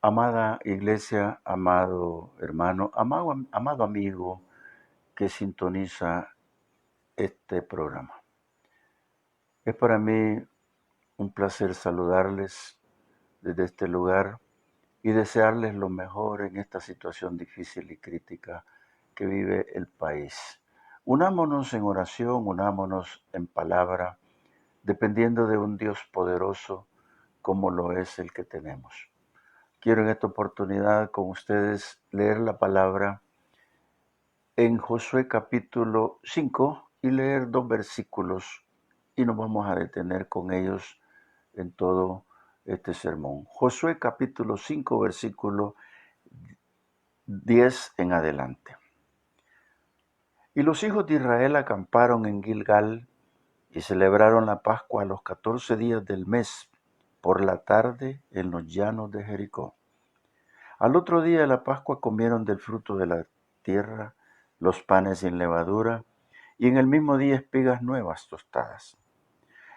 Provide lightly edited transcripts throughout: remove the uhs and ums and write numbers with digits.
Amada iglesia, amado hermano, amado amigo que sintoniza este programa. Es para mí un placer saludarles desde este lugar y desearles lo mejor en esta situación difícil y crítica que vive el país. Unámonos en oración, unámonos en palabra, dependiendo de un Dios poderoso como lo es el que tenemos. Quiero en esta oportunidad con ustedes leer la palabra en Josué capítulo 5 y leer 2 versículos y nos vamos a detener con ellos en todo este sermón. Josué capítulo 5 versículo 10 en adelante. Y los hijos de Israel acamparon en Gilgal y celebraron la Pascua a los 14 días del mes por la tarde en los llanos de Jericó. Al otro día de la Pascua comieron del fruto de la tierra, los panes sin levadura, y en el mismo día espigas nuevas tostadas.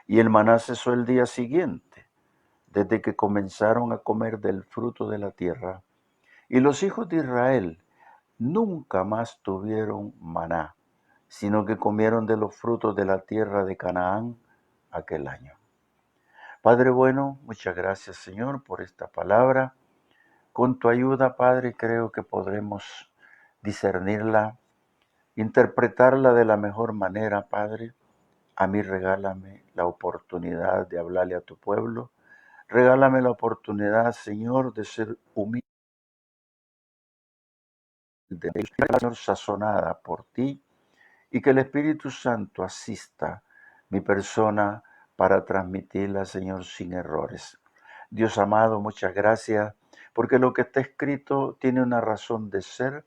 Y el maná cesó el día siguiente, desde que comenzaron a comer del fruto de la tierra. Y los hijos de Israel nunca más tuvieron maná, sino que comieron de los frutos de la tierra de Canaán aquel año. Padre bueno, muchas gracias Señor por esta palabra. Con tu ayuda, Padre, creo que podremos discernirla, interpretarla de la mejor manera, Padre. A mí regálame la oportunidad de hablarle a tu pueblo. Regálame la oportunidad, Señor, de ser humilde, Señor, sazonada por ti, y que el Espíritu Santo asista mi persona para transmitirla, Señor, sin errores. Dios amado, muchas gracias, porque lo que está escrito tiene una razón de ser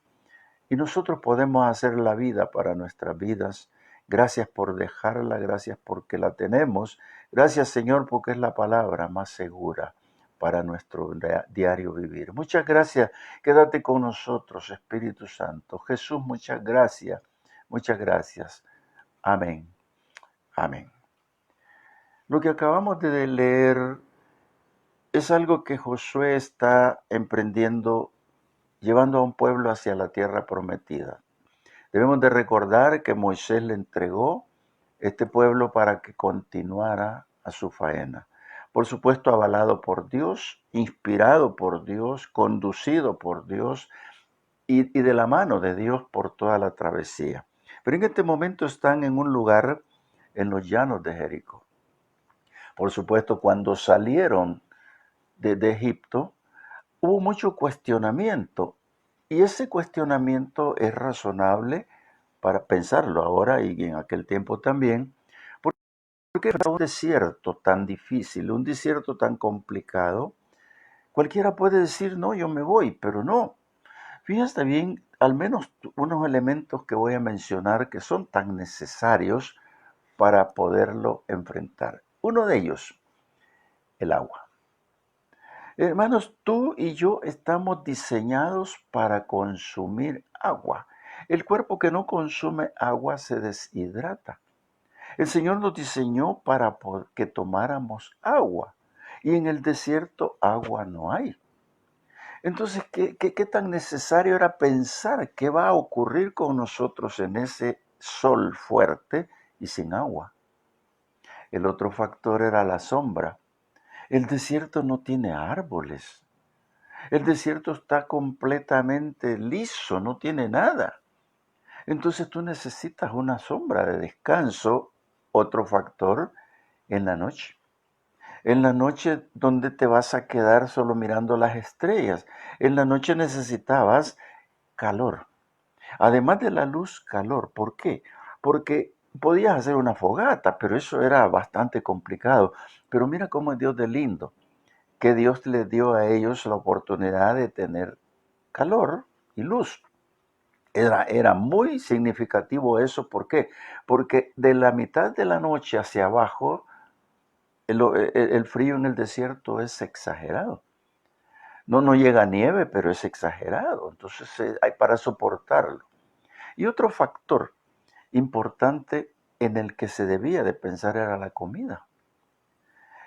y nosotros podemos hacer la vida para nuestras vidas. Gracias por dejarla, gracias porque la tenemos. Gracias, Señor, porque es la palabra más segura para nuestro diario vivir. Muchas gracias. Quédate con nosotros, Espíritu Santo. Jesús, muchas gracias. Muchas gracias. Amén. Amén. Lo que acabamos de leer es algo que Josué está emprendiendo, llevando a un pueblo hacia la tierra prometida. Debemos de recordar que Moisés le entregó este pueblo para que continuara a su faena. Por supuesto, avalado por Dios, inspirado por Dios, conducido por Dios y de la mano de Dios por toda la travesía. Pero en este momento están en un lugar en los llanos de Jericó. Por supuesto, cuando salieron de Egipto, hubo mucho cuestionamiento. Y ese cuestionamiento es razonable para pensarlo ahora y en aquel tiempo también, porque era un desierto tan difícil, un desierto tan complicado. Cualquiera puede decir, no, yo me voy, pero no. Fíjate bien, al menos unos elementos que voy a mencionar que son tan necesarios para poderlo enfrentar. Uno de ellos, el agua. Hermanos, tú y yo estamos diseñados para consumir agua. El cuerpo que no consume agua se deshidrata. El Señor nos diseñó para que tomáramos agua. Y en el desierto agua no hay. Entonces, ¿qué tan necesario era pensar qué va a ocurrir con nosotros en ese sol fuerte y sin agua? El otro factor era la sombra. El desierto no tiene árboles. El desierto está completamente liso, no tiene nada. Entonces tú necesitas una sombra de descanso. Otro factor, en la noche. En la noche, ¿dónde te vas a quedar solo mirando las estrellas? En la noche necesitabas calor. Además de la luz, calor. ¿Por qué? Porque podías hacer una fogata, pero eso era bastante complicado. Pero mira cómo es Dios de lindo, que Dios les dio a ellos la oportunidad de tener calor y luz. Era muy significativo eso. ¿Por qué? Porque de la mitad de la noche hacia abajo, el frío en el desierto es exagerado. No llega nieve, pero es exagerado. Entonces hay para soportarlo. Y otro factor importante en el que se debía de pensar era la comida.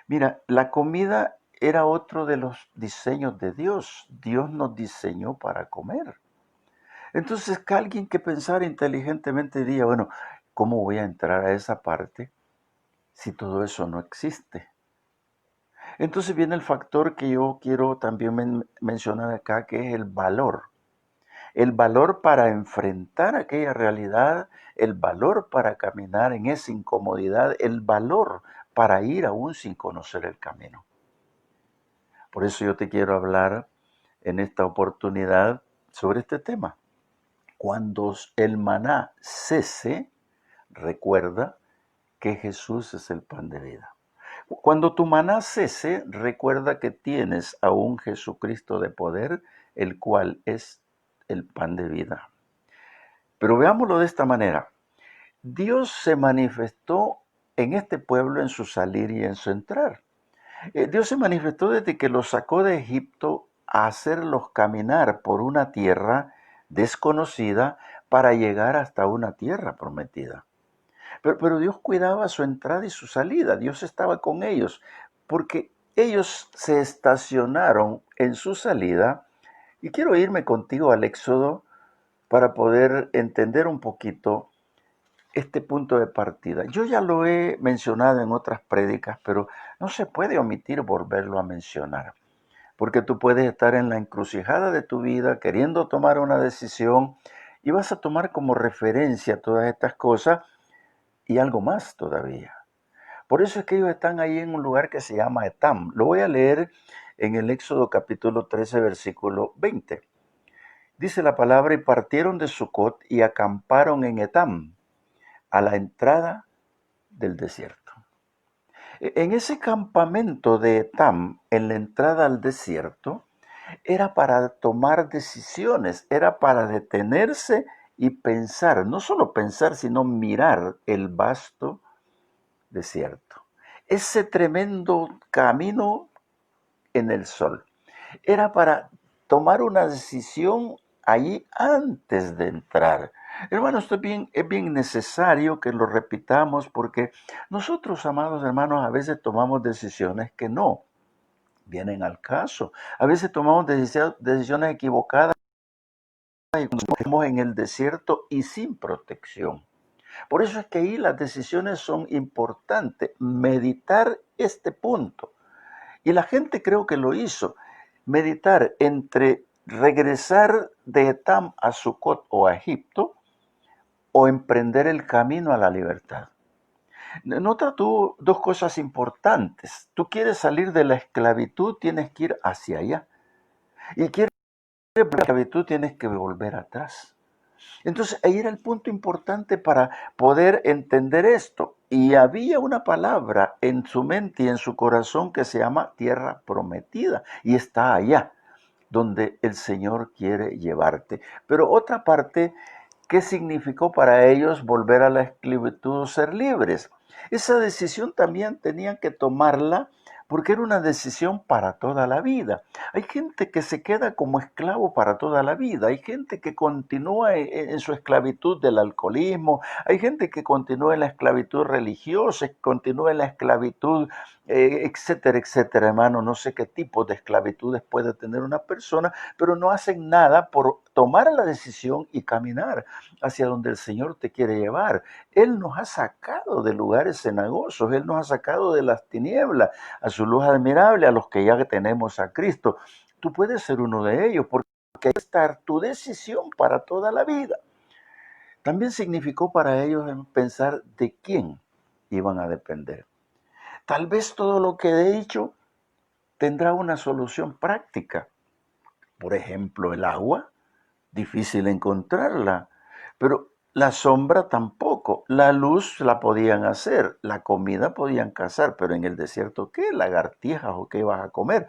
Mira, la comida era otro de los diseños de Dios. Dios nos diseñó para comer. Entonces, que alguien que pensara inteligentemente diría, bueno, ¿cómo voy a entrar a esa parte si todo eso no existe? Entonces viene el factor que yo quiero también mencionar acá, que es el valor. El valor para enfrentar aquella realidad, el valor para caminar en esa incomodidad, el valor para ir aún sin conocer el camino. Por eso yo te quiero hablar en esta oportunidad sobre este tema. Cuando el maná cese, recuerda que Jesús es el pan de vida. Cuando tu maná cese, recuerda que tienes a un Jesucristo de poder, el cual es el pan de vida. Pero veámoslo de esta manera. Dios se manifestó en este pueblo en su salir y en su entrar. Dios se manifestó desde que los sacó de Egipto a hacerlos caminar por una tierra desconocida para llegar hasta una tierra prometida. Pero Dios cuidaba su entrada y su salida. Dios estaba con ellos porque ellos se estacionaron en su salida. Y quiero irme contigo al Éxodo para poder entender un poquito este punto de partida. Yo ya lo he mencionado en otras prédicas, pero no se puede omitir volverlo a mencionar, porque tú puedes estar en la encrucijada de tu vida queriendo tomar una decisión y vas a tomar como referencia todas estas cosas y algo más todavía. Por eso es que ellos están ahí en un lugar que se llama Etam. Lo voy a leer en el Éxodo capítulo 13, versículo 20. Dice la palabra, y partieron de Sucot y acamparon en Etam, a la entrada del desierto. En ese campamento de Etam, en la entrada al desierto, era para tomar decisiones, era para detenerse y pensar, no solo pensar, sino mirar el vasto desierto. Ese tremendo camino en el sol. Era para tomar una decisión allí antes de entrar. Hermanos, es bien necesario que lo repitamos porque nosotros, amados hermanos, a veces tomamos decisiones que no vienen al caso. A veces tomamos decisiones equivocadas y nos ponemos en el desierto y sin protección. Por eso es que ahí las decisiones son importantes. Meditar este punto. Y la gente creo que lo hizo. Meditar entre regresar de Etam a Sucot o a Egipto o emprender el camino a la libertad. Nota tú dos cosas importantes. Tú quieres salir de la esclavitud, tienes que ir hacia allá. Y quieres salir de la esclavitud, tienes que volver atrás. Entonces ahí era el punto importante para poder entender esto. Y había una palabra en su mente y en su corazón que se llama tierra prometida. Y está allá, donde el Señor quiere llevarte. Pero otra parte, ¿qué significó para ellos volver a la esclavitud o ser libres? Esa decisión también tenían que tomarla porque era una decisión para toda la vida. Hay gente que se queda como esclavo para toda la vida, hay gente que continúa en su esclavitud del alcoholismo, hay gente que continúa en la esclavitud religiosa, continúa en la esclavitud, etcétera, etcétera, hermano. No sé qué tipo de esclavitudes puede tener una persona, pero no hacen nada por tomar la decisión y caminar hacia donde el Señor te quiere llevar. Él nos ha sacado de lugares cenagosos, Él nos ha sacado de las tinieblas a su luz admirable, a los que ya tenemos a Cristo. Tú puedes ser uno de ellos, porque ahí está tu decisión para toda la vida. También significó para ellos pensar de quién iban a depender. Tal vez todo lo que he dicho tendrá una solución práctica. Por ejemplo, el agua, difícil encontrarla, pero la sombra tampoco. La luz la podían hacer, la comida podían cazar, pero en el desierto, ¿qué? Lagartijas o qué vas a comer.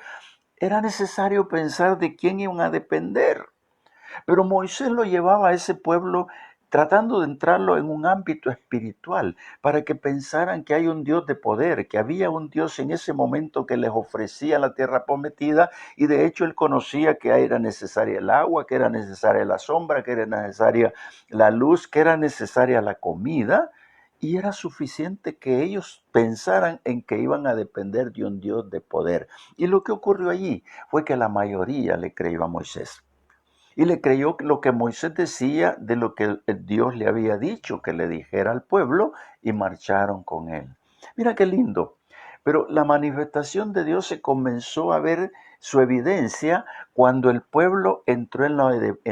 Era necesario pensar de quién iban a depender. Pero Moisés lo llevaba a ese pueblo tratando de entrarlo en un ámbito espiritual, para que pensaran que hay un Dios de poder, que había un Dios en ese momento que les ofrecía la tierra prometida, y de hecho él conocía que era necesaria el agua, que era necesaria la sombra, que era necesaria la luz, que era necesaria la comida, y era suficiente que ellos pensaran en que iban a depender de un Dios de poder. Y lo que ocurrió allí fue que la mayoría le creyó a Moisés. Y le creyó lo que Moisés decía de lo que Dios le había dicho que le dijera al pueblo, y marcharon con él. Mira qué lindo. Pero la manifestación de Dios se comenzó a ver su evidencia cuando el pueblo entró en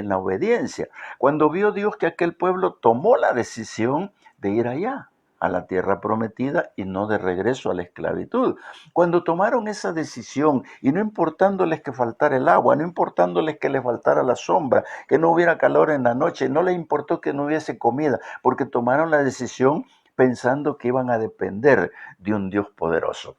la obediencia. Cuando vio Dios que aquel pueblo tomó la decisión de ir allá, a la tierra prometida, y no de regreso a la esclavitud. Cuando tomaron esa decisión, y no importándoles que faltara el agua, no importándoles que les faltara la sombra, que no hubiera calor en la noche, no les importó que no hubiese comida, porque tomaron la decisión pensando que iban a depender de un Dios poderoso.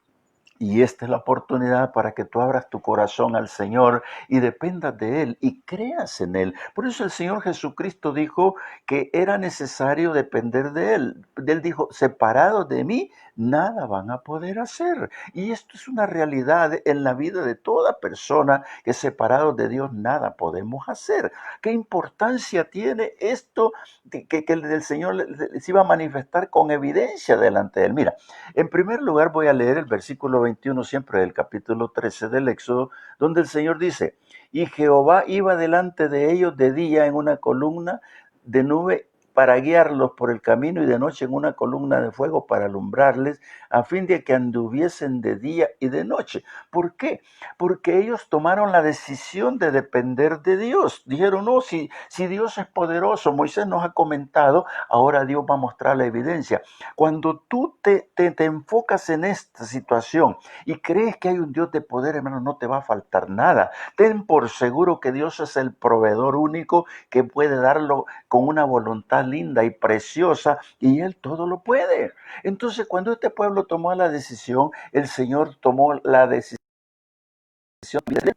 Y esta es la oportunidad para que tú abras tu corazón al Señor y dependas de Él y creas en Él. Por eso el Señor Jesucristo dijo que era necesario depender de Él. Él dijo, separados de mí, nada van a poder hacer. Y esto es una realidad en la vida de toda persona, que separados de Dios nada podemos hacer. ¿Qué importancia tiene esto que el Señor se iba a manifestar con evidencia delante de Él? Mira, en primer lugar voy a leer el versículo 21 siempre del capítulo 13 del Éxodo, donde el Señor dice, y Jehová iba delante de ellos de día en una columna de nube para guiarlos por el camino, y de noche en una columna de fuego para alumbrarles, a fin de que anduviesen de día y de noche. ¿Por qué? Porque ellos tomaron la decisión de depender de Dios. Dijeron, no, si Dios es poderoso, Moisés nos ha comentado, ahora Dios va a mostrar la evidencia. Cuando tú te enfocas en esta situación y crees que hay un Dios de poder, hermano, no te va a faltar nada. Ten por seguro que Dios es el proveedor único que puede darlo con una voluntad linda y preciosa, y Él todo lo puede. Entonces, cuando este pueblo tomó la decisión, el Señor tomó la decisión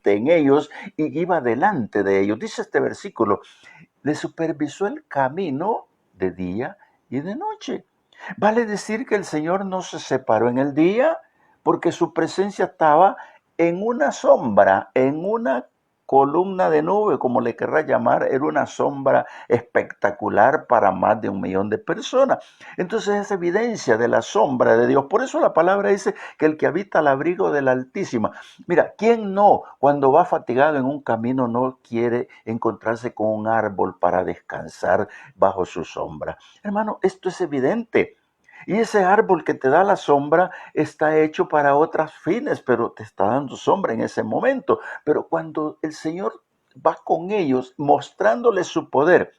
en ellos y iba delante de ellos. Dice este versículo, le supervisó el camino de día y de noche. Vale decir que el Señor no se separó en el día, porque su presencia estaba en una sombra, en una columna de nube, como le querrá llamar. Era una sombra espectacular para más de 1 millón de personas. Entonces es evidencia de la sombra de Dios. Por eso la palabra dice que el que habita al abrigo del Altísimo. Mira, ¿quién no, cuando va fatigado en un camino, no quiere encontrarse con un árbol para descansar bajo su sombra? Hermano, esto es evidente. Y ese árbol que te da la sombra está hecho para otros fines, pero te está dando sombra en ese momento. Pero cuando el Señor va con ellos, mostrándoles su poder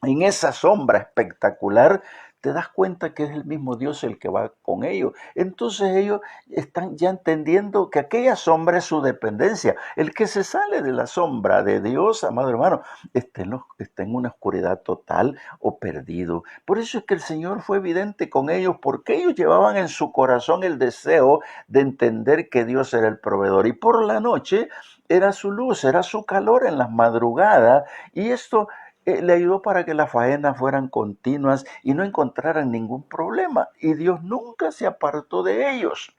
en esa sombra espectacular, te das cuenta que es el mismo Dios el que va con ellos. Entonces ellos están ya entendiendo que aquella sombra es su dependencia. El que se sale de la sombra de Dios, amado hermano, está en una oscuridad total o perdido. Por eso es que el Señor fue evidente con ellos, porque ellos llevaban en su corazón el deseo de entender que Dios era el proveedor. Y por la noche era su luz, era su calor en las madrugadas. Y esto le ayudó para que las faenas fueran continuas y no encontraran ningún problema. Y Dios nunca se apartó de ellos.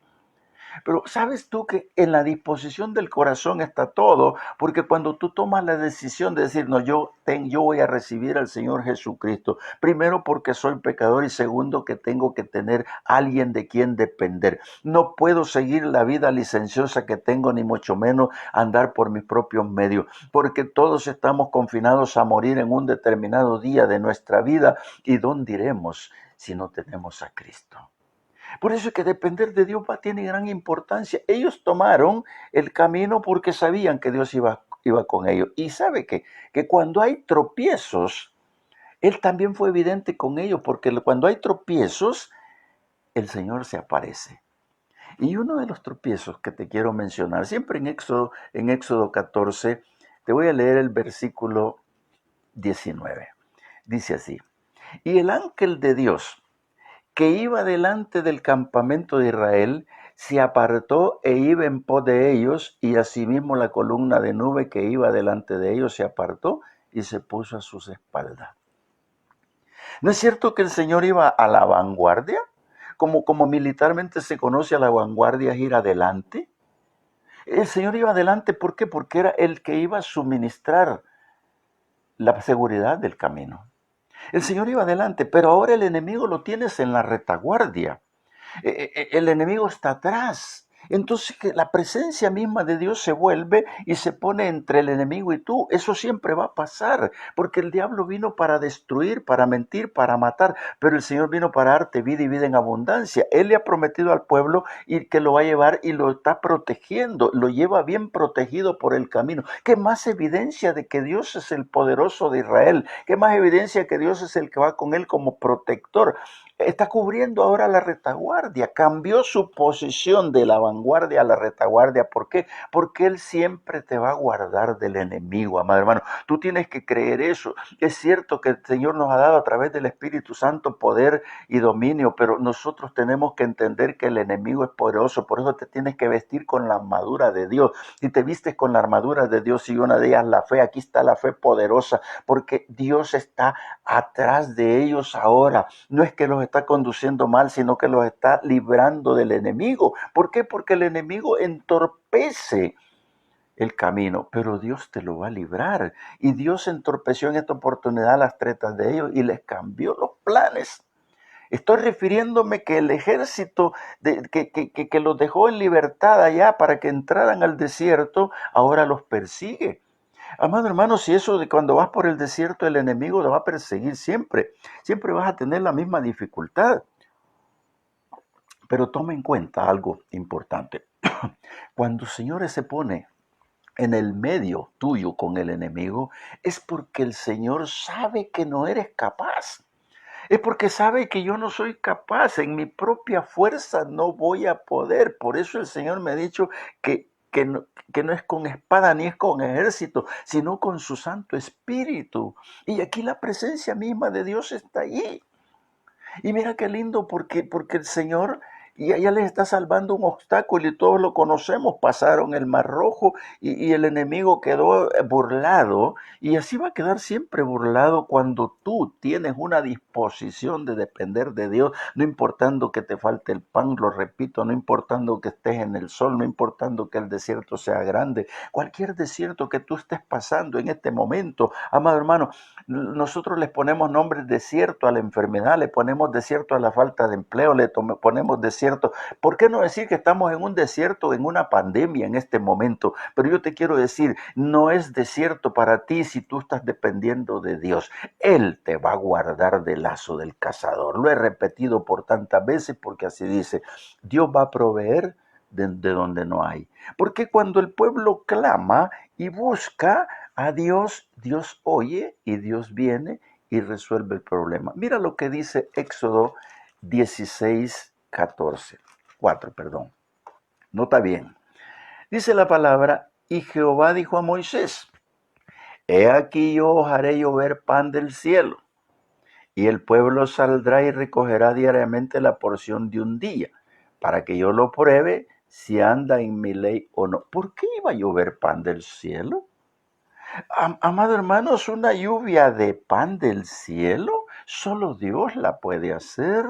Pero sabes tú que en la disposición del corazón está todo, porque cuando tú tomas la decisión de decir, no, yo voy a recibir al Señor Jesucristo, primero porque soy pecador, y segundo que tengo que tener alguien de quien depender. No puedo seguir la vida licenciosa que tengo, ni mucho menos andar por mis propios medios, porque todos estamos confinados a morir en un determinado día de nuestra vida. ¿Y dónde iremos si no tenemos a Cristo? Por eso es que depender de Dios tiene gran importancia. Ellos tomaron el camino porque sabían que Dios iba con ellos. Y sabe que cuando hay tropiezos, Él también fue evidente con ellos, porque cuando hay tropiezos, el Señor se aparece. Y uno de los tropiezos que te quiero mencionar, siempre en Éxodo 14, te voy a leer el versículo 19. Dice así, y el ángel de Dios, que iba delante del campamento de Israel, se apartó e iba en pos de ellos, y asimismo la columna de nube que iba delante de ellos se apartó y se puso a sus espaldas. ¿No es cierto que el Señor iba a la vanguardia? Como militarmente se conoce a la vanguardia, es ir adelante. El Señor iba adelante, ¿por qué? Porque era el que iba a suministrar la seguridad del camino. El Señor iba adelante, pero ahora el enemigo lo tienes en la retaguardia. El enemigo está atrás. Entonces que la presencia misma de Dios se vuelve y se pone entre el enemigo y tú. Eso siempre va a pasar, porque el diablo vino para destruir, para mentir, para matar, pero el Señor vino para darte vida y vida en abundancia. Él le ha prometido al pueblo y que lo va a llevar y lo está protegiendo, lo lleva bien protegido por el camino. ¿Qué más evidencia de que Dios es el poderoso de Israel? ¿Qué más evidencia que Dios es el que va con él como protector? Está cubriendo ahora la retaguardia, cambió su posición de la vanguardia a la retaguardia. ¿Por qué? Porque Él siempre te va a guardar del enemigo, amado hermano. Tú tienes que creer eso. Es cierto que el Señor nos ha dado a través del Espíritu Santo poder y dominio, pero nosotros tenemos que entender que el enemigo es poderoso. Por eso te tienes que vestir con la armadura de Dios. Si te vistes con la armadura de Dios y una de ellas la fe, aquí está la fe poderosa, porque Dios está atrás de ellos ahora. No es que los está conduciendo mal, sino que los está librando del enemigo. ¿Por qué? Porque el enemigo entorpece el camino, pero Dios te lo va a librar. Y Dios entorpeció en esta oportunidad las tretas de ellos y les cambió los planes. Estoy refiriéndome que el ejército que los dejó en libertad allá para que entraran al desierto, ahora los persigue. Amado hermano, si eso de cuando vas por el desierto, el enemigo te va a perseguir siempre. Siempre vas a tener la misma dificultad. Pero toma en cuenta algo importante. Cuando el Señor se pone en el medio tuyo con el enemigo, es porque el Señor sabe que no eres capaz. Es porque sabe que yo no soy capaz, en mi propia fuerza no voy a poder. Por eso el Señor me ha dicho que no es con espada ni es con ejército, sino con su Santo Espíritu. Y aquí la presencia misma de Dios está allí. Y mira qué lindo porque el Señor ya les está salvando un obstáculo y todos lo conocemos. Pasaron el Mar Rojo y el enemigo quedó burlado y así va a quedar siempre burlado cuando tú tienes una disposición de depender de Dios, no importando que te falte el pan, lo repito, no importando que estés en el sol, no importando que el desierto sea grande, cualquier desierto que tú estés pasando en este momento, amado hermano, nosotros les ponemos nombres desierto a la enfermedad, le ponemos desierto a la falta de empleo, ponemos desierto. ¿Por qué no decir que estamos en un desierto, en una pandemia en este momento? Pero yo te quiero decir, no es desierto para ti si tú estás dependiendo de Dios. Él te va a guardar del lazo del cazador. Lo he repetido por tantas veces porque así dice, Dios va a proveer de donde no hay. Porque cuando el pueblo clama y busca a Dios, Dios oye y Dios viene y resuelve el problema. Mira lo que dice Éxodo 16, 14, 4, perdón. Nota bien. Dice la palabra, y Jehová dijo a Moisés, he aquí yo os haré llover pan del cielo, y el pueblo saldrá y recogerá diariamente la porción de un día, para que yo lo pruebe si anda en mi ley o no. ¿Por qué iba a llover pan del cielo? Amado hermano, es una lluvia de pan del cielo. Solo Dios la puede hacer.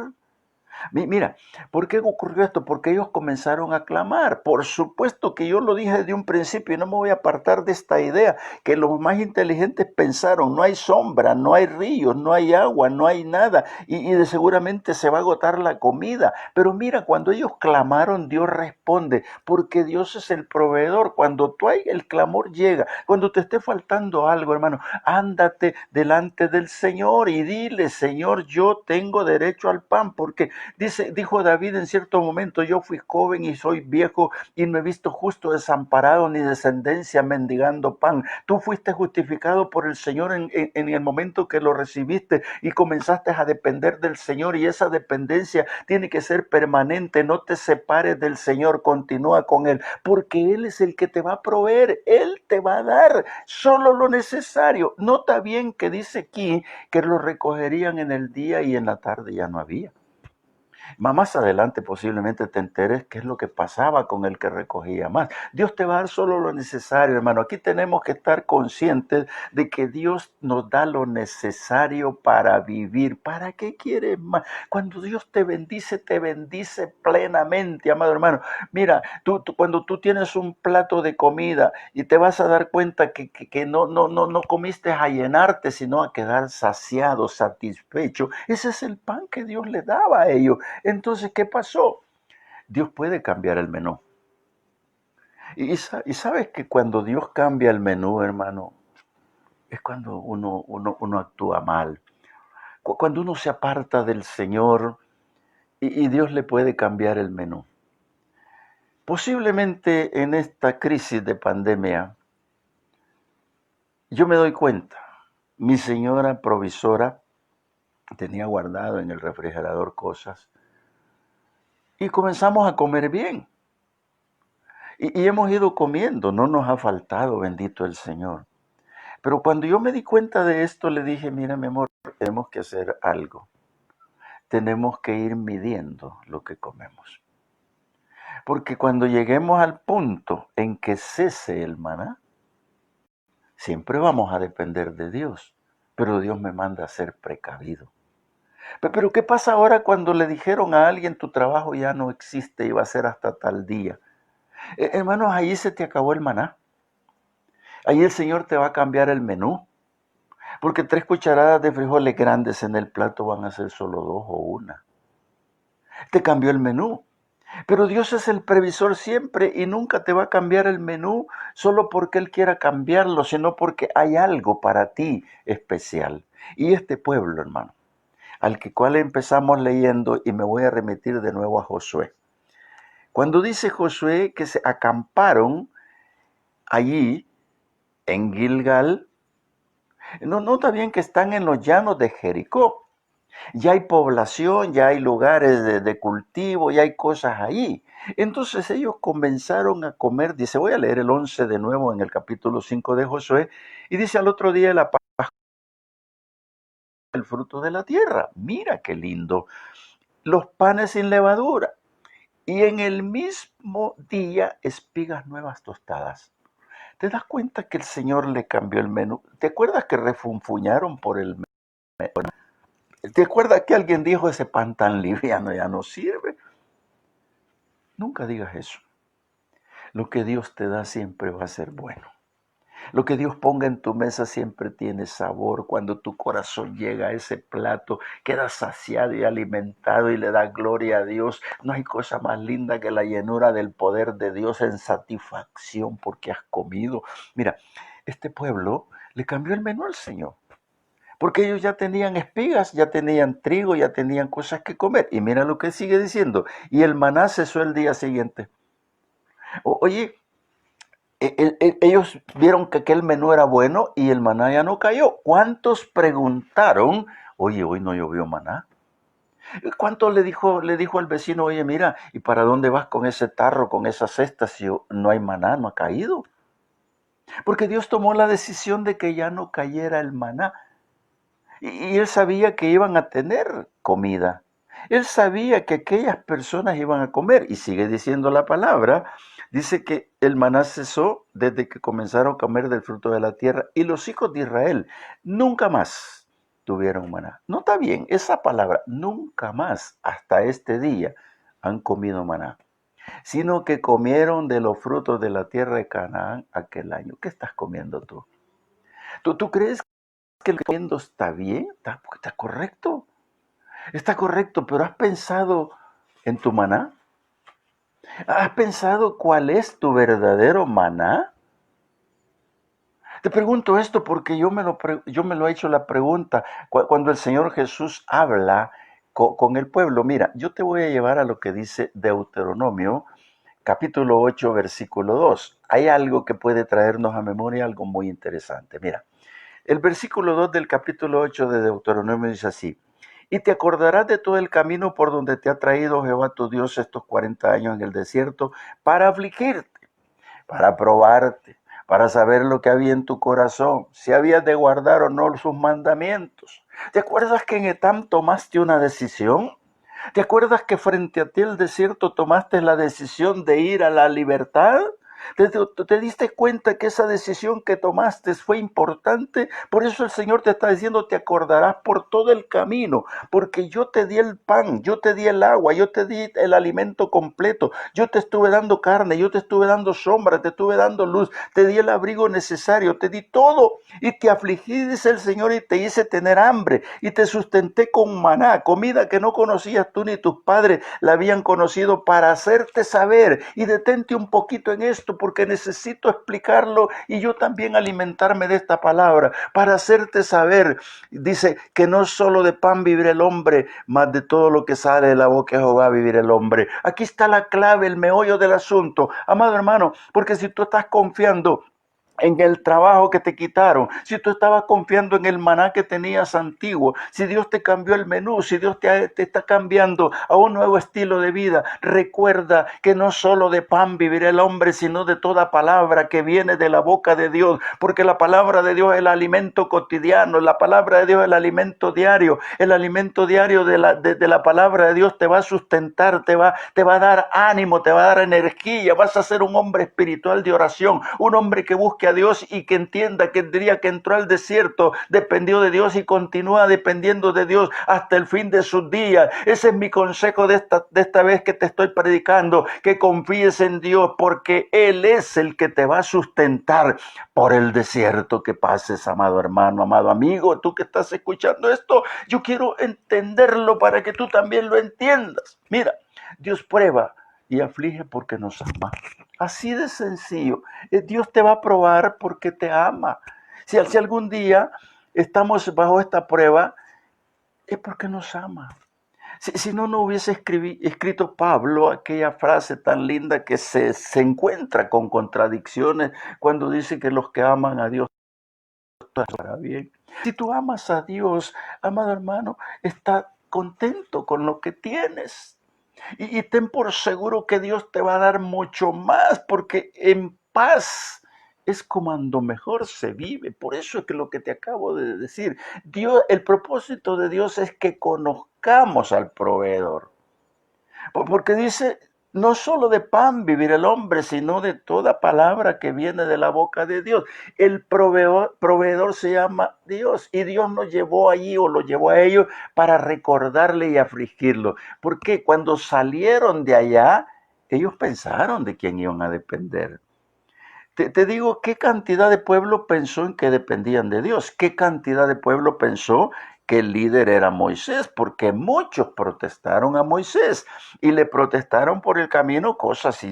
Mira, ¿por qué ocurrió esto? Porque ellos comenzaron a clamar. Por supuesto que yo lo dije desde un principio y no me voy a apartar de esta idea, que los más inteligentes pensaron, no hay sombra, no hay ríos, no hay agua, no hay nada, y de seguramente se va a agotar la comida. Pero mira, cuando ellos clamaron, Dios responde, porque Dios es el proveedor. Cuando tú hay, el clamor llega, cuando te esté faltando algo, hermano, ándate delante del Señor y dile, Señor, yo tengo derecho al pan, porque dijo David en cierto momento, yo fui joven y soy viejo y no he visto justo desamparado ni descendencia mendigando pan. Tú fuiste justificado por el Señor en el momento que lo recibiste y comenzaste a depender del Señor, y esa dependencia tiene que ser permanente. No te separes del Señor, continúa con Él, porque Él es el que te va a proveer, Él te va a dar solo lo necesario. Nota bien que dice aquí que lo recogerían en el día y en la tarde ya no había. Más adelante posiblemente te enteres qué es lo que pasaba con el que recogía más. Dios te va a dar solo lo necesario, hermano. Aquí tenemos que estar conscientes de que Dios nos da lo necesario para vivir. ¿Para qué quieres más? Cuando Dios te bendice plenamente, amado hermano. Mira, cuando tú tienes un plato de comida y te vas a dar cuenta que no comiste a llenarte, sino a quedar saciado, satisfecho. Ese es el pan que Dios le daba a ellos. Entonces, ¿qué pasó? Dios puede cambiar el menú. Y sabes que cuando Dios cambia el menú, hermano, es cuando uno actúa mal. Cuando uno se aparta del Señor y Dios le puede cambiar el menú. Posiblemente en esta crisis de pandemia, yo me doy cuenta, mi señora provisora tenía guardado en el refrigerador cosas y comenzamos a comer bien. Y hemos ido comiendo, no nos ha faltado, bendito el Señor. Pero cuando yo me di cuenta de esto, le dije, mira, mi amor, tenemos que hacer algo. Tenemos que ir midiendo lo que comemos. Porque cuando lleguemos al punto en que cese el maná, siempre vamos a depender de Dios. Pero Dios me manda a ser precavido. Pero ¿qué pasa ahora cuando le dijeron a alguien tu trabajo ya no existe y va a ser hasta tal día? Hermanos, ahí se te acabó el maná. Ahí el Señor te va a cambiar el menú. Porque 3 cucharadas de frijoles grandes en el plato van a ser solo 2 o 1. Te cambió el menú. Pero Dios es el previsor siempre y nunca te va a cambiar el menú solo porque Él quiera cambiarlo, sino porque hay algo para ti especial. Y este pueblo, hermano, cual empezamos leyendo, y me voy a remitir de nuevo a Josué. Cuando dice Josué que se acamparon allí en Gilgal, no nota bien que están en los llanos de Jericó. Ya hay población, ya hay lugares de cultivo, ya hay cosas ahí. Entonces ellos comenzaron a comer, dice, voy a leer el 11 de nuevo en el capítulo 5 de Josué, y dice al otro día la Pascua, el fruto de la tierra. Mira qué lindo. Los panes sin levadura. Y en el mismo día espigas nuevas tostadas. ¿Te das cuenta que el Señor le cambió el menú? ¿Te acuerdas que refunfuñaron por el menú? ¿Te acuerdas que alguien dijo ese pan tan liviano ya no sirve? Nunca digas eso. Lo que Dios te da siempre va a ser bueno. Lo que Dios ponga en tu mesa siempre tiene sabor. Cuando tu corazón llega a ese plato, quedas saciado y alimentado y le da gloria a Dios. No hay cosa más linda que la llenura del poder de Dios en satisfacción porque has comido. Mira, este pueblo le cambió el menú al Señor. Porque ellos ya tenían espigas, ya tenían trigo, ya tenían cosas que comer. Y mira lo que sigue diciendo. Y el maná cesó el día siguiente. Oye, ellos vieron que aquel menú era bueno y el maná ya no cayó. ¿Cuántos preguntaron, oye, hoy no llovió maná? ¿Cuántos le dijo al vecino, oye, mira, ¿y para dónde vas con ese tarro, con esa cesta si no hay maná, no ha caído? Porque Dios tomó la decisión de que ya no cayera el maná. Y él sabía que iban a tener comida. Él sabía que aquellas personas iban a comer. Y sigue diciendo la palabra. Dice que el maná cesó desde que comenzaron a comer del fruto de la tierra. Y los hijos de Israel nunca más tuvieron maná. Nota bien esa palabra. Nunca más hasta este día han comido maná. Sino que comieron de los frutos de la tierra de Canaán aquel año. ¿Qué estás comiendo tú? ¿Tú crees que el comiendo está bien? Está correcto. Está correcto, pero ¿has pensado en tu maná? ¿Has pensado cuál es tu verdadero maná? Te pregunto esto porque yo me lo he hecho la pregunta cuando el Señor Jesús habla con el pueblo. Mira, yo te voy a llevar a lo que dice Deuteronomio, capítulo 8, versículo 2. Hay algo que puede traernos a memoria algo muy interesante. Mira, el versículo 2 del capítulo 8 de Deuteronomio dice así: y te acordarás de todo el camino por donde te ha traído Jehová tu Dios estos 40 años en el desierto para afligirte, para probarte, para saber lo que había en tu corazón, si habías de guardar o no sus mandamientos. ¿Te acuerdas que en Etam tomaste una decisión? ¿Te acuerdas que frente a ti el desierto tomaste la decisión de ir a la libertad? ¿Te diste cuenta que esa decisión que tomaste fue importante? Por eso el Señor te está diciendo, te acordarás por todo el camino, porque yo te di el pan, yo te di el agua, yo te di el alimento completo, yo te estuve dando carne, yo te estuve dando sombra, te estuve dando luz, te di el abrigo necesario, te di todo y te afligí, dice el Señor, y te hice tener hambre y te sustenté con maná, comida que no conocías tú ni tus padres la habían conocido, para hacerte saber. Y detente un poquito en esto, porque necesito explicarlo y yo también alimentarme de esta palabra para hacerte saber. Dice que no solo de pan vivirá el hombre, mas de todo lo que sale de la boca de Jehová vivir el hombre. Aquí está la clave, el meollo del asunto, amado hermano, porque si tú estás confiando en el trabajo que te quitaron, si tú estabas confiando en el maná que tenías antiguo, si Dios te cambió el menú, si Dios te está cambiando a un nuevo estilo de vida, recuerda que no solo de pan vivirá el hombre, sino de toda palabra que viene de la boca de Dios, porque la palabra de Dios es el alimento cotidiano, la palabra de Dios es el alimento diario de la palabra de Dios te va a sustentar, te va a dar ánimo, te va a dar energía, vas a ser un hombre espiritual de oración, un hombre que busque a Dios y que entienda que el día que entró al desierto dependió de Dios y continúa dependiendo de Dios hasta el fin de sus días. Ese es mi consejo de esta vez que te estoy predicando, que confíes en Dios, porque Él es el que te va a sustentar por el desierto que pases, amado hermano, amado amigo, tú que estás escuchando esto, yo quiero entenderlo para que tú también lo entiendas. Mira, Dios prueba y aflige porque nos ama. Así de sencillo. Dios te va a probar porque te ama. Si algún día estamos bajo esta prueba, es porque nos ama. Si no, no hubiese escrito Pablo aquella frase tan linda que se encuentra con contradicciones cuando dice que los que aman a Dios todo estará bien. Si tú amas a Dios, amado hermano, está contento con lo que tienes. Y ten por seguro que Dios te va a dar mucho más, porque en paz es cuando mejor se vive. Por eso es que lo que te acabo de decir, Dios, el propósito de Dios es que conozcamos al proveedor. Porque dice, no solo de pan vivirá el hombre, sino de toda palabra que viene de la boca de Dios. El proveedor se llama Dios, y Dios nos llevó allí o lo llevó a ellos para recordarle y afligirlo. Porque cuando salieron de allá, ellos pensaron de quién iban a depender. Te digo, ¿qué cantidad de pueblo pensó en que dependían de Dios? ¿Qué cantidad de pueblo pensó que el líder era Moisés? Porque muchos protestaron a Moisés y le protestaron por el camino cosas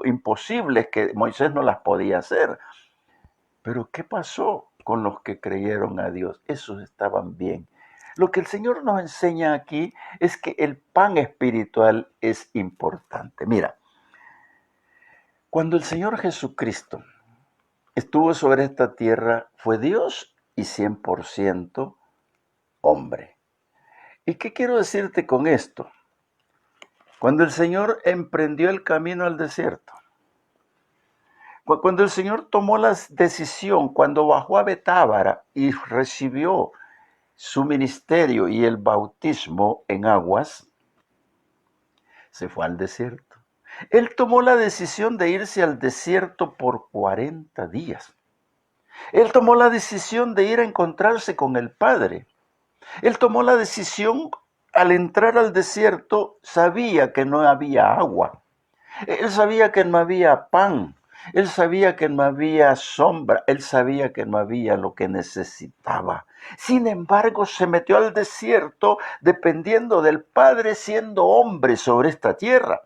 imposibles que Moisés no las podía hacer. Pero ¿qué pasó con los que creyeron a Dios? Esos estaban bien. Lo que el Señor nos enseña aquí es que el pan espiritual es importante. Mira, cuando el Señor Jesucristo estuvo sobre esta tierra, fue Dios y 100% hombre. ¿Y qué quiero decirte con esto? Cuando el Señor emprendió el camino al desierto, cuando el Señor tomó la decisión, cuando bajó a Betábara y recibió su ministerio y el bautismo en aguas, se fue al desierto. Él tomó la decisión de irse al desierto por 40 días. Él tomó la decisión de ir a encontrarse con el Padre. Él tomó la decisión, al entrar al desierto, sabía que no había agua. Él sabía que no había pan. Él sabía que no había sombra. Él sabía que no había lo que necesitaba. Sin embargo, se metió al desierto dependiendo del Padre, siendo hombre sobre esta tierra.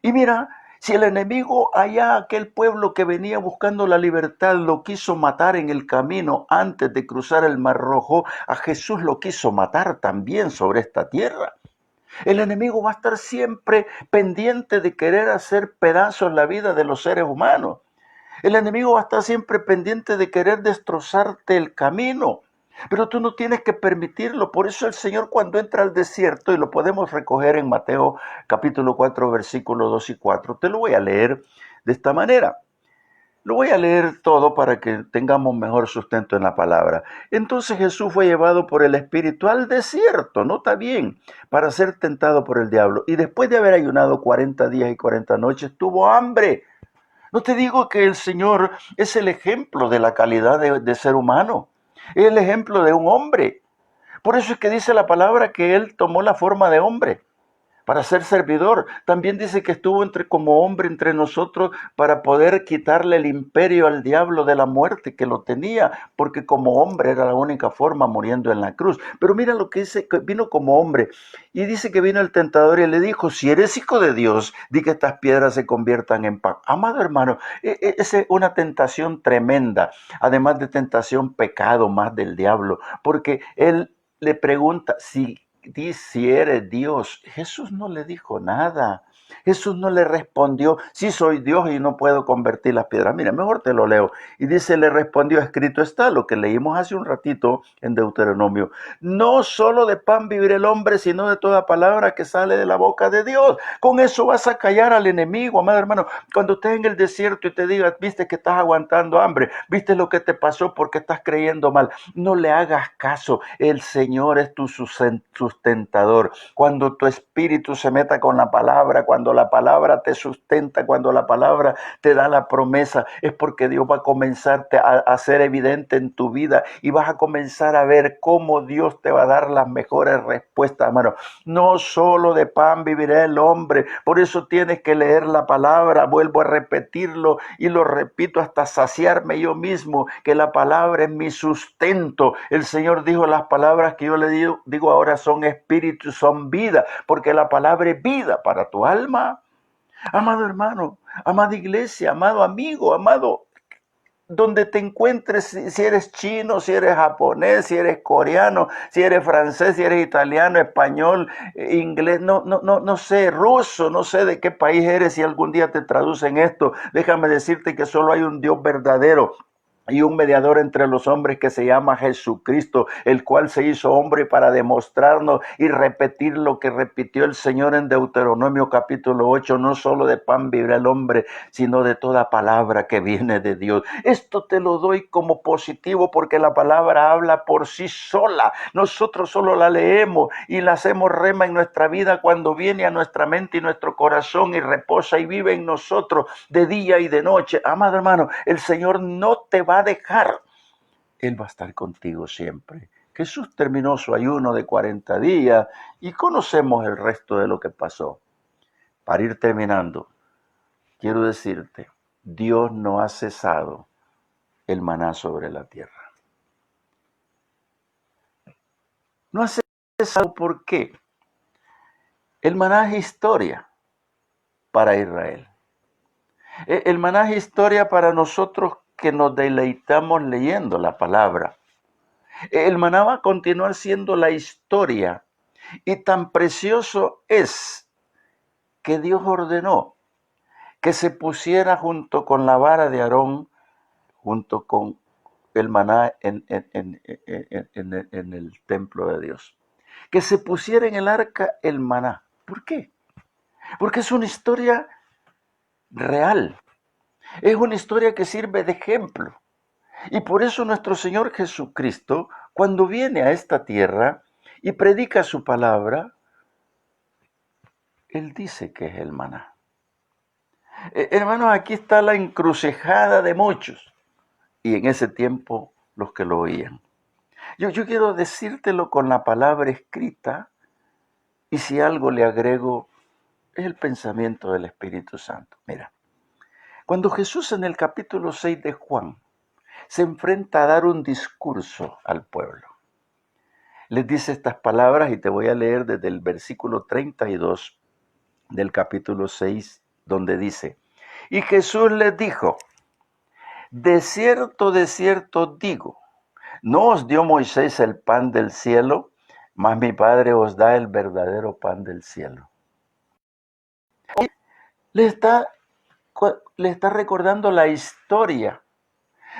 Y mira, si el enemigo allá, aquel pueblo que venía buscando la libertad, lo quiso matar en el camino antes de cruzar el Mar Rojo, a Jesús lo quiso matar también sobre esta tierra. El enemigo va a estar siempre pendiente de querer hacer pedazos la vida de los seres humanos. El enemigo va a estar siempre pendiente de querer destrozarte el camino. Pero tú no tienes que permitirlo. Por eso el Señor, cuando entra al desierto, y lo podemos recoger en Mateo capítulo 4, versículos 2 y 4, te lo voy a leer de esta manera. Lo voy a leer todo para que tengamos mejor sustento en la palabra. Entonces Jesús fue llevado por el Espíritu al desierto, nota bien, para ser tentado por el diablo. Y después de haber ayunado 40 días y 40 noches, tuvo hambre. No te digo que el Señor es el ejemplo de la calidad de ser humano. Es el ejemplo de un hombre. Por eso es que dice la palabra que Él tomó la forma de hombre para ser servidor. También dice que estuvo como hombre entre nosotros para poder quitarle el imperio al diablo de la muerte que lo tenía, porque como hombre era la única forma, muriendo en la cruz. Pero mira lo que dice, que vino como hombre, y dice que vino el tentador y le dijo: si eres hijo de Dios, di que estas piedras se conviertan en pan. Amado hermano, esa es una tentación tremenda, además de tentación, pecado más del diablo, porque él le pregunta si eres Dios. Jesús no le dijo nada. Jesús no le respondió: sí soy Dios y no puedo convertir las piedras. Mira, mejor te lo leo. Y dice, le respondió: escrito está, lo que leímos hace un ratito en Deuteronomio. No solo de pan vivirá el hombre, sino de toda palabra que sale de la boca de Dios. Con eso vas a callar al enemigo, amado hermano. Cuando estés en el desierto y te digas: viste que estás aguantando hambre, viste lo que te pasó porque estás creyendo mal, no le hagas caso. El Señor es tu sustentador. Cuando tu espíritu se meta con la palabra, cuando la palabra te sustenta, cuando la palabra te da la promesa, es porque Dios va a comenzarte a ser evidente en tu vida y vas a comenzar a ver cómo Dios te va a dar las mejores respuestas, hermano. No solo de pan vivirá el hombre. Por eso tienes que leer la palabra. Vuelvo a repetirlo y lo repito hasta saciarme yo mismo, que la palabra es mi sustento. El Señor dijo: las palabras que yo le digo ahora son espíritu, son vida, porque la palabra es vida para tu alma. Amado hermano, amada iglesia, amado amigo, amado, donde te encuentres, si eres chino, si eres japonés, si eres coreano, si eres francés, si eres italiano, español, inglés, no sé, ruso, no sé de qué país eres, si algún día te traducen esto. Déjame decirte que solo hay un Dios verdadero y un mediador entre los hombres que se llama Jesucristo, el cual se hizo hombre para demostrarnos y repetir lo que repitió el Señor en Deuteronomio capítulo 8: no solo de pan vivirá el hombre, sino de toda palabra que viene de Dios. Esto te lo doy como positivo porque la palabra habla por sí sola. Nosotros solo la leemos y la hacemos rema en nuestra vida cuando viene a nuestra mente y nuestro corazón y reposa y vive en nosotros de día y de noche. Amado hermano, el Señor no te va a dejar. Él va a estar contigo siempre. Jesús terminó su ayuno de 40 días y conocemos el resto de lo que pasó. Para ir terminando, quiero decirte, Dios no ha cesado el maná sobre la tierra. No ha cesado, ¿por qué? El maná es historia para Israel. El maná es historia para nosotros que nos deleitamos leyendo la palabra. El maná va a continuar siendo la historia, y tan precioso es que Dios ordenó que se pusiera junto con la vara de Aarón, junto con el maná en el templo de Dios. Que se pusiera en el arca el maná. ¿Por qué? Porque es una historia real. Es una historia que sirve de ejemplo. Y por eso nuestro Señor Jesucristo, cuando viene a esta tierra y predica su palabra, Él dice que es el maná. Hermanos, aquí está la encrucijada de muchos, y en ese tiempo los que lo oían. Yo quiero decírtelo con la palabra escrita, y si algo le agrego, es el pensamiento del Espíritu Santo. Mira, cuando Jesús en el capítulo 6 de Juan se enfrenta a dar un discurso al pueblo, les dice estas palabras, y te voy a leer desde el versículo 32 del capítulo 6, donde dice: y Jesús les dijo: de cierto digo, no os dio Moisés el pan del cielo, mas mi Padre os da el verdadero pan del cielo. Le está recordando la historia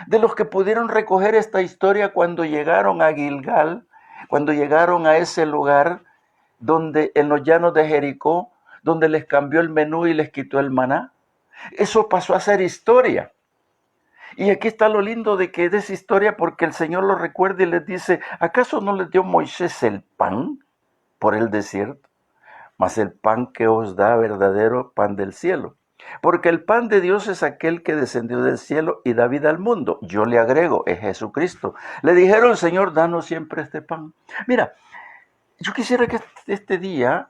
de los que pudieron recoger esta historia cuando llegaron a Gilgal, cuando llegaron a ese lugar donde en los llanos de Jericó, donde les cambió el menú y les quitó el maná. Eso pasó a ser historia. Y aquí está lo lindo de que de esa historia, porque el Señor lo recuerda y les dice, ¿acaso no les dio Moisés el pan por el desierto? Mas el pan que os da verdadero pan del cielo. Porque el pan de Dios es aquel que descendió del cielo y da vida al mundo. Yo le agrego, es Jesucristo. Le dijeron, Señor, danos siempre este pan. Mira, yo quisiera que este día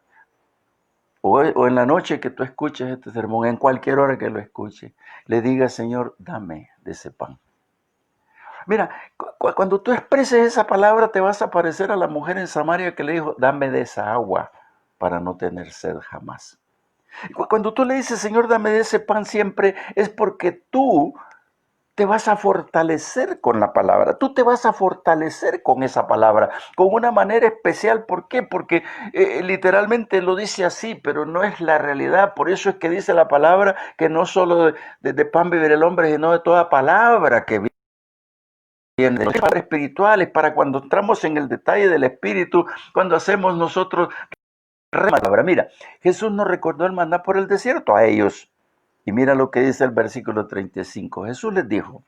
o en la noche que tú escuches este sermón, en cualquier hora que lo escuches, le digas, Señor, dame de ese pan. Mira, cuando tú expreses esa palabra, te vas a parecer a la mujer en Samaria que le dijo, dame de esa agua para no tener sed jamás. Cuando tú le dices, Señor, dame de ese pan siempre, es porque tú te vas a fortalecer con la palabra, tú te vas a fortalecer con esa palabra, con una manera especial. ¿Por qué? Porque literalmente lo dice así, pero no es la realidad. Por eso es que dice la palabra que no solo de pan vivirá el hombre, sino de toda palabra que viene de los padres espirituales, para cuando entramos en el detalle del espíritu, cuando hacemos nosotros palabra. Mira, Jesús nos recordó el maná por el desierto a ellos. Y mira lo que dice el versículo 35. Jesús les dijo,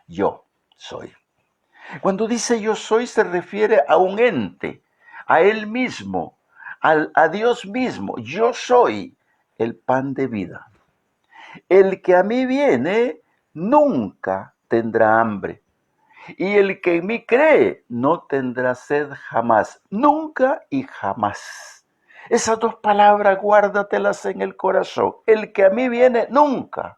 yo soy. Cuando dice yo soy, se refiere a un ente, a él mismo, a Dios mismo. Yo soy el pan de vida. El que a mí viene nunca tendrá hambre. Y el que en mí cree no tendrá sed jamás. Nunca y jamás. Esas dos palabras guárdatelas en el corazón. El que a mí viene nunca.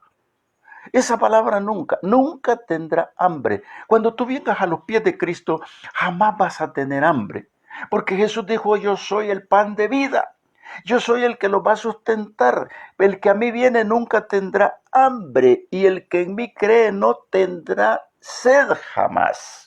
Esa palabra nunca, nunca tendrá hambre. Cuando tú vengas a los pies de Cristo, jamás vas a tener hambre. Porque Jesús dijo, yo soy el pan de vida. Yo soy el que lo va a sustentar. El que a mí viene nunca tendrá hambre. Y el que en mí cree no tendrá sed jamás.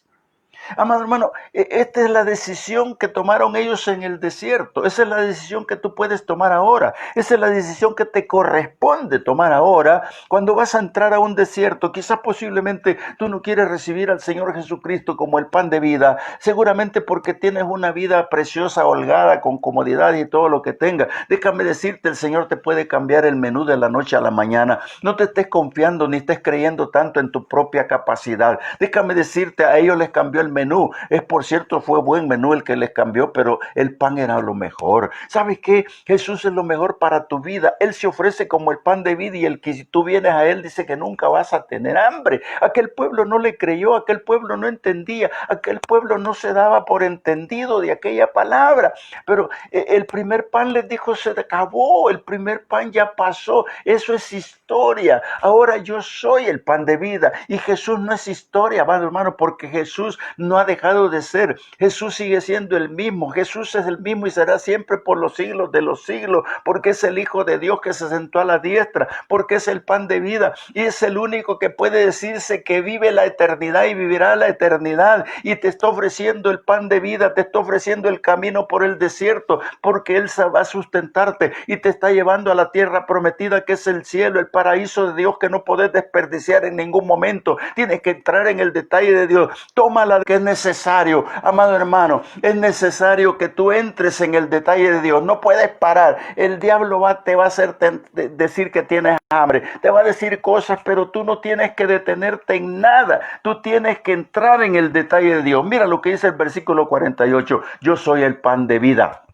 Amado hermano, esta es la decisión que tomaron ellos en el desierto. Esa es la decisión que tú puedes tomar ahora. Esa es la decisión que te corresponde tomar ahora cuando vas a entrar a un desierto. Quizás posiblemente tú no quieres recibir al Señor Jesucristo como el pan de vida. Seguramente porque tienes una vida preciosa, holgada, con comodidad y todo lo que tenga. Déjame decirte, el Señor te puede cambiar el menú de la noche a la mañana. No te estés confiando ni estés creyendo tanto en tu propia capacidad. Déjame decirte, a ellos les cambió el menú. Por cierto, fue buen menú el que les cambió, pero el pan era lo mejor. ¿Sabes qué? Jesús es lo mejor para tu vida. Él se ofrece como el pan de vida y el que si tú vienes a Él dice que nunca vas a tener hambre. Aquel pueblo no le creyó, aquel pueblo no entendía, aquel pueblo no se daba por entendido de aquella palabra. Pero el primer pan les dijo, se acabó, el primer pan ya pasó, eso es historia. Ahora yo soy el pan de vida y Jesús no es historia, amado hermano, porque Jesús no ha dejado de ser. Jesús sigue siendo el mismo. Jesús es el mismo y será siempre por los siglos de los siglos, porque es el Hijo de Dios que se sentó a la diestra, porque es el pan de vida y es el único que puede decirse que vive la eternidad y vivirá la eternidad, y te está ofreciendo el pan de vida, te está ofreciendo el camino por el desierto, porque Él va a sustentarte y te está llevando a la tierra prometida, que es el cielo, el paraíso de Dios, que no podés desperdiciar en ningún momento. Tienes que entrar en el detalle de Dios. Toma la que es necesario, amado hermano, es necesario que tú entres en el detalle de Dios. No puedes parar. El diablo te va a hacer decir que tienes hambre, te va a decir cosas, pero tú no tienes que detenerte en nada. Tú tienes que entrar en el detalle de Dios. Mira lo que dice el versículo 48. Yo soy el pan de vida.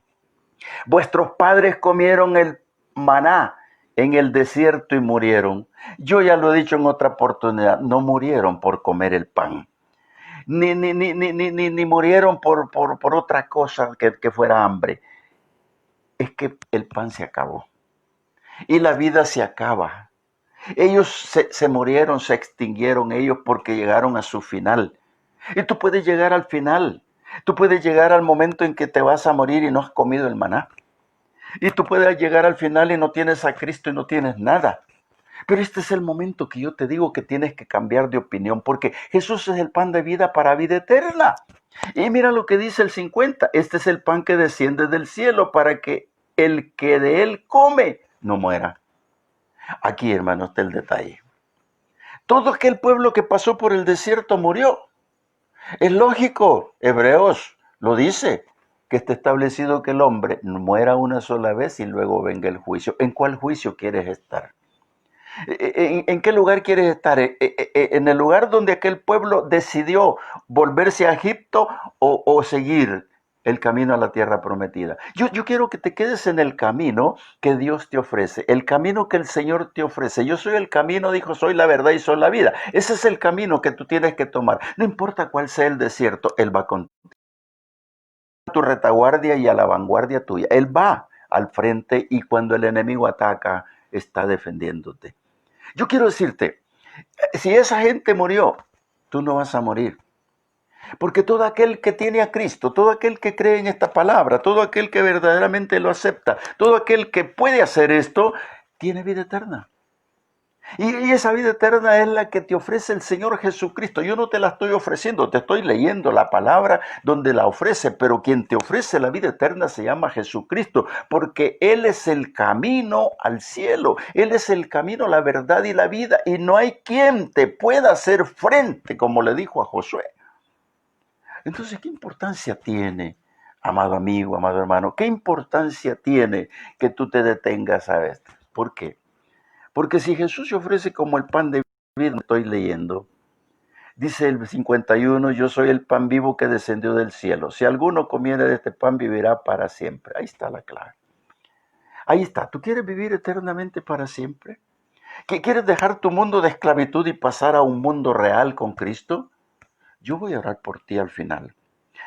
Vuestros padres comieron el maná en el desierto y murieron. Yo ya lo he dicho en otra oportunidad, no murieron por comer el pan. Ni murieron por otra cosa que fuera hambre. Es que el pan se acabó y la vida se acaba. Ellos se murieron, se extinguieron ellos porque llegaron a su final. Y tú puedes llegar al final. Tú puedes llegar al momento en que te vas a morir y no has comido el maná. Y tú puedes llegar al final y no tienes a Cristo y no tienes nada. Pero este es el momento que yo te digo que tienes que cambiar de opinión, porque Jesús es el pan de vida para vida eterna. Y mira lo que dice el 50. Este es el pan que desciende del cielo para que el que de él come no muera. Aquí, hermano, está el detalle. Todo aquel pueblo que pasó por el desierto murió. Es lógico, Hebreos lo dice, que está establecido que el hombre muera una sola vez y luego venga el juicio. ¿En cuál juicio quieres estar? ¿En qué lugar quieres estar? ¿En el lugar donde aquel pueblo decidió volverse a Egipto o seguir el camino a la tierra prometida? Yo quiero que te quedes en el camino que Dios te ofrece, el camino que el Señor te ofrece. Yo soy el camino, dijo, soy la verdad y soy la vida. Ese es el camino que tú tienes que tomar. No importa cuál sea el desierto, Él va con tu retaguardia y a la vanguardia tuya. Él va al frente y cuando el enemigo ataca, está defendiéndote. Yo quiero decirte, si esa gente murió, tú no vas a morir. Porque todo aquel que tiene a Cristo, todo aquel que cree en esta palabra, todo aquel que verdaderamente lo acepta, todo aquel que puede hacer esto, tiene vida eterna. Y esa vida eterna es la que te ofrece el Señor Jesucristo. Yo no te la estoy ofreciendo, te estoy leyendo la palabra donde la ofrece, pero quien te ofrece la vida eterna se llama Jesucristo, porque Él es el camino al cielo, Él es el camino, la verdad y la vida, y no hay quien te pueda hacer frente, como le dijo a Josué. Entonces, ¿qué importancia tiene, amado amigo, amado hermano? ¿Qué importancia tiene que tú te detengas a esto? ¿Por qué? Porque si Jesús se ofrece como el pan de vida, estoy leyendo, dice el 51, yo soy el pan vivo que descendió del cielo. Si alguno comiere de este pan, vivirá para siempre. Ahí está la clave. Ahí está. ¿Tú quieres vivir eternamente para siempre? ¿Quieres dejar tu mundo de esclavitud y pasar a un mundo real con Cristo? Yo voy a orar por ti al final,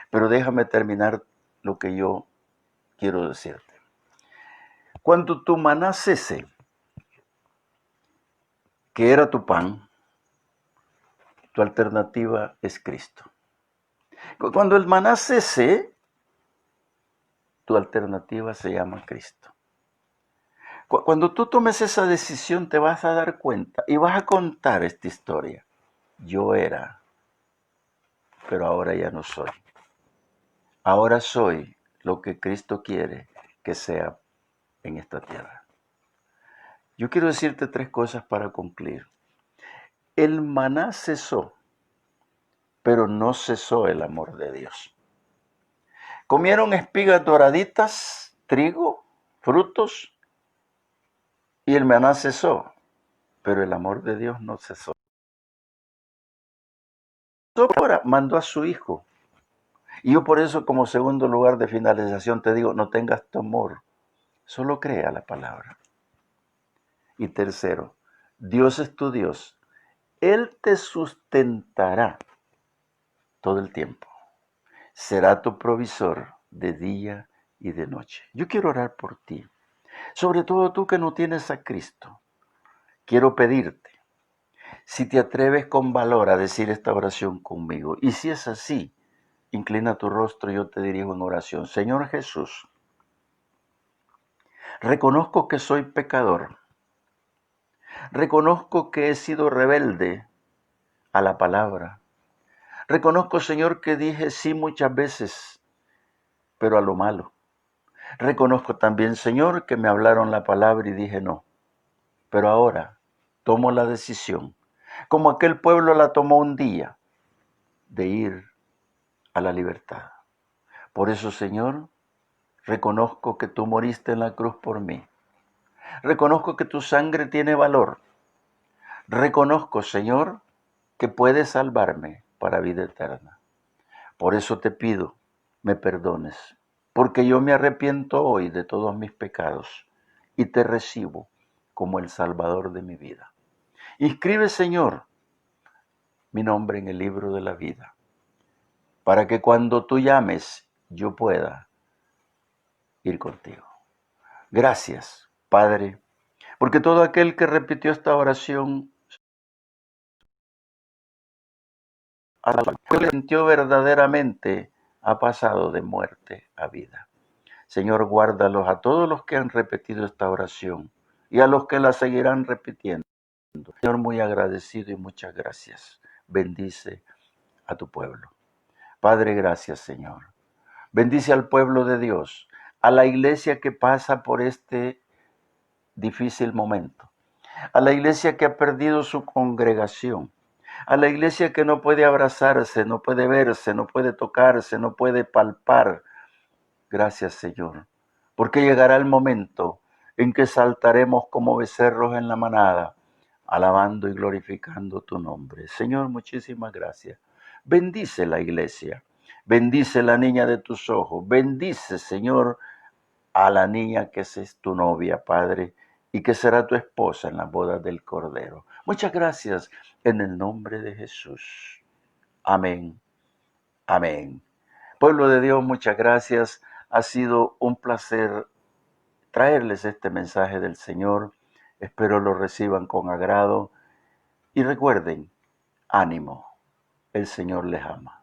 pero déjame terminar lo que yo quiero decirte. Cuando tu maná cese, que era tu pan, tu alternativa es Cristo. Cuando el maná cese, tu alternativa se llama Cristo. Cuando tú tomes esa decisión te vas a dar cuenta y vas a contar esta historia. Yo era, pero ahora ya no soy. Ahora soy lo que Cristo quiere que sea en esta tierra. Yo quiero decirte tres cosas para concluir. El maná cesó, pero no cesó el amor de Dios. Comieron espigas doraditas, trigo, frutos, y el maná cesó, pero el amor de Dios no cesó. Ahora mandó a su hijo. Y yo por eso como segundo lugar de finalización te digo, no tengas temor, solo crea la palabra. Y tercero, Dios es tu Dios. Él te sustentará todo el tiempo. Será tu provisor de día y de noche. Yo quiero orar por ti, sobre todo tú que no tienes a Cristo. Quiero pedirte, si te atreves con valor a decir esta oración conmigo, y si es así, inclina tu rostro y yo te dirijo en oración. Señor Jesús, reconozco que soy pecador. Reconozco que he sido rebelde a la palabra. Reconozco, Señor, que dije sí muchas veces, pero a lo malo. Reconozco también, Señor, que me hablaron la palabra y dije no. Pero ahora tomo la decisión, como aquel pueblo la tomó un día, de ir a la libertad. Por eso, Señor, reconozco que tú moriste en la cruz por mí. Reconozco que tu sangre tiene valor. Reconozco, Señor, que puedes salvarme para vida eterna. Por eso te pido, me perdones, porque yo me arrepiento hoy de todos mis pecados y te recibo como el Salvador de mi vida. Inscribe, Señor, mi nombre en el libro de la vida, para que cuando tú llames yo pueda ir contigo. Gracias, Padre, porque todo aquel que repitió esta oración sintió verdaderamente ha pasado de muerte a vida. Señor, guárdalos a todos los que han repetido esta oración y a los que la seguirán repitiendo. Señor, muy agradecido y muchas gracias. Bendice a tu pueblo. Padre, gracias, Señor. Bendice al pueblo de Dios, a la iglesia que pasa por este difícil momento, a la iglesia que ha perdido su congregación, a la iglesia que no puede abrazarse, no puede verse, no puede tocarse, no puede palpar. Gracias, Señor, porque llegará el momento en que saltaremos como becerros en la manada alabando y glorificando tu nombre. Señor, muchísimas gracias. Bendice la iglesia, bendice la niña de tus ojos, bendice, Señor, a la niña que es tu novia, Padre, y que será tu esposa en las bodas del Cordero. Muchas gracias en el nombre de Jesús. Amén. Amén. Pueblo de Dios, muchas gracias. Ha sido un placer traerles este mensaje del Señor. Espero lo reciban con agrado. Y recuerden, ánimo, el Señor les ama.